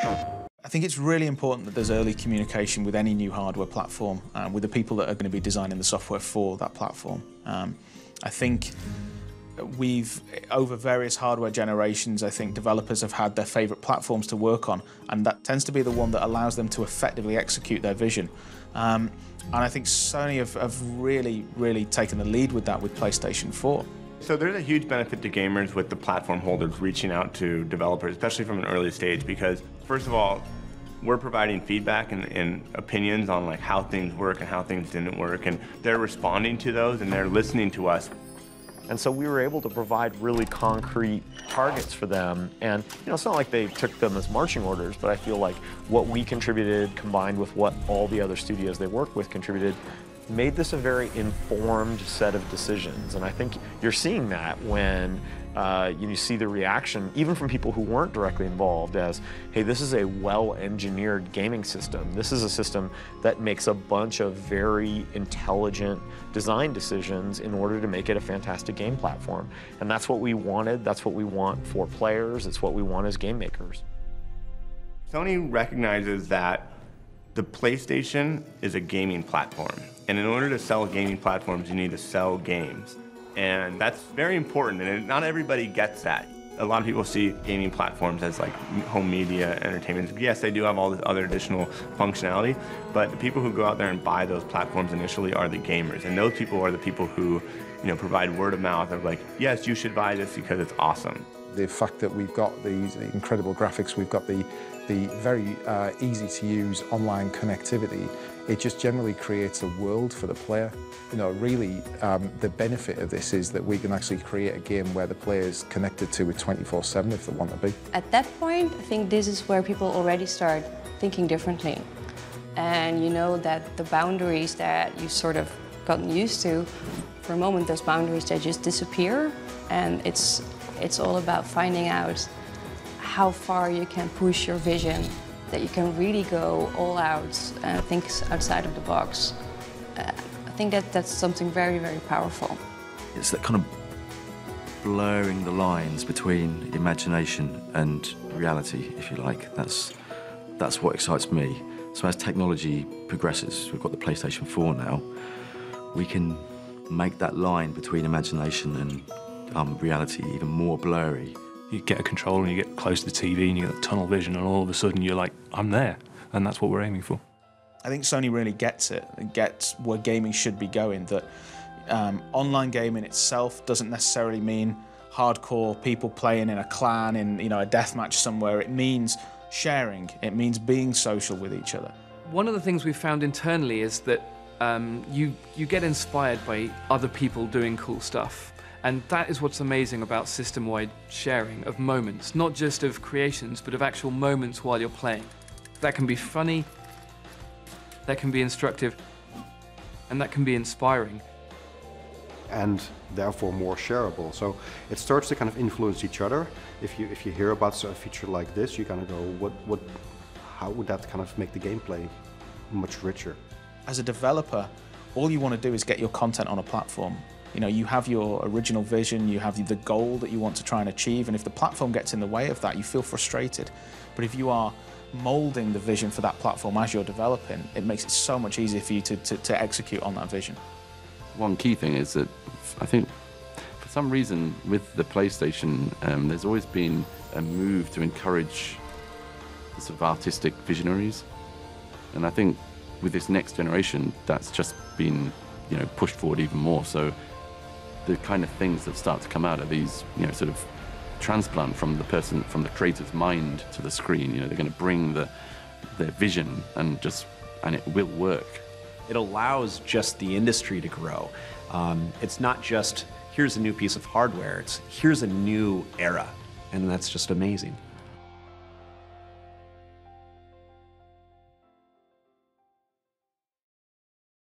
I think it's really important that there's early communication with any new hardware platform, with the people that are going to be designing the software for that platform. I think over various hardware generations, I think developers have had their favourite platforms to work on, and that tends to be the one that allows them to effectively execute their vision. And I think Sony have really taken the lead with that with PlayStation 4. So there's a huge benefit to gamers with the platform holders reaching out to developers, especially from an early stage, because first of all, we're providing feedback and opinions on like how things work and how things didn't work, and they're responding to those and they're listening to us. And so we were able to provide really concrete targets for them. And it's not like they took them as marching orders, but I feel like what we contributed combined with what all the other studios they work with contributed made this a very informed set of decisions. And I think you're seeing that when you see the reaction, even from people who weren't directly involved, as, hey, this is a well-engineered gaming system. This is a system that makes a bunch of very intelligent design decisions in order to make it a fantastic game platform. And that's what we wanted. That's what we want for players. It's what we want as game makers. Sony recognizes that the PlayStation is a gaming platform. And in order to sell gaming platforms, you need to sell games. And that's very important, and not everybody gets that. A lot of people see gaming platforms as like home media, entertainment. Yes, they do have all this other additional functionality, but the people who go out there and buy those platforms initially are the gamers. And those people are the people who, provide word of mouth of like, yes, you should buy this because it's awesome. The fact that we've got these incredible graphics, we've got the very easy-to-use online connectivity, it just generally creates a world for the player. Really, the benefit of this is that we can actually create a game where the player is connected to it 24/7 if they want to be. At that point, I think this is where people already start thinking differently. And you know that the boundaries that you sort of gotten used to, for a moment, those boundaries, they just disappear. And it's all about finding out how far you can push your vision, that you can really go all out and think outside of the box. I think that's something very, very powerful. It's that kind of blurring the lines between imagination and reality, if you like. That's what excites me. So as technology progresses, we've got the PlayStation 4 now, we can make that line between imagination and reality even more blurry. You get a controller and you get close to the TV and you get tunnel vision, and all of a sudden you're like, I'm there. And that's what we're aiming for. I think Sony really gets it, and gets where gaming should be going, that online gaming itself doesn't necessarily mean hardcore people playing in a clan in a deathmatch somewhere. It means sharing. It means being social with each other. One of the things we've found internally is that you get inspired by other people doing cool stuff. And that is what's amazing about system-wide sharing of moments, not just of creations, but of actual moments while you're playing. That can be funny, that can be instructive, and that can be inspiring. And therefore more shareable. So it starts to kind of influence each other. If you hear about a feature like this, you kind of go, how would that kind of make the gameplay much richer? As a developer, all you want to do is get your content on a platform. You have your original vision, you have the goal that you want to try and achieve, and if the platform gets in the way of that, you feel frustrated. But if you are molding the vision for that platform as you're developing, it makes it so much easier for you to execute on that vision. One key thing is that I think for some reason with the PlayStation, there's always been a move to encourage the sort of artistic visionaries. And I think with this next generation, that's just been pushed forward even more. So the kind of things that start to come out of these, sort of transplant from the creator's mind to the screen. They're going to bring their vision and it will work. It allows just the industry to grow. It's not just, here's a new piece of hardware, it's here's a new era, and that's just amazing.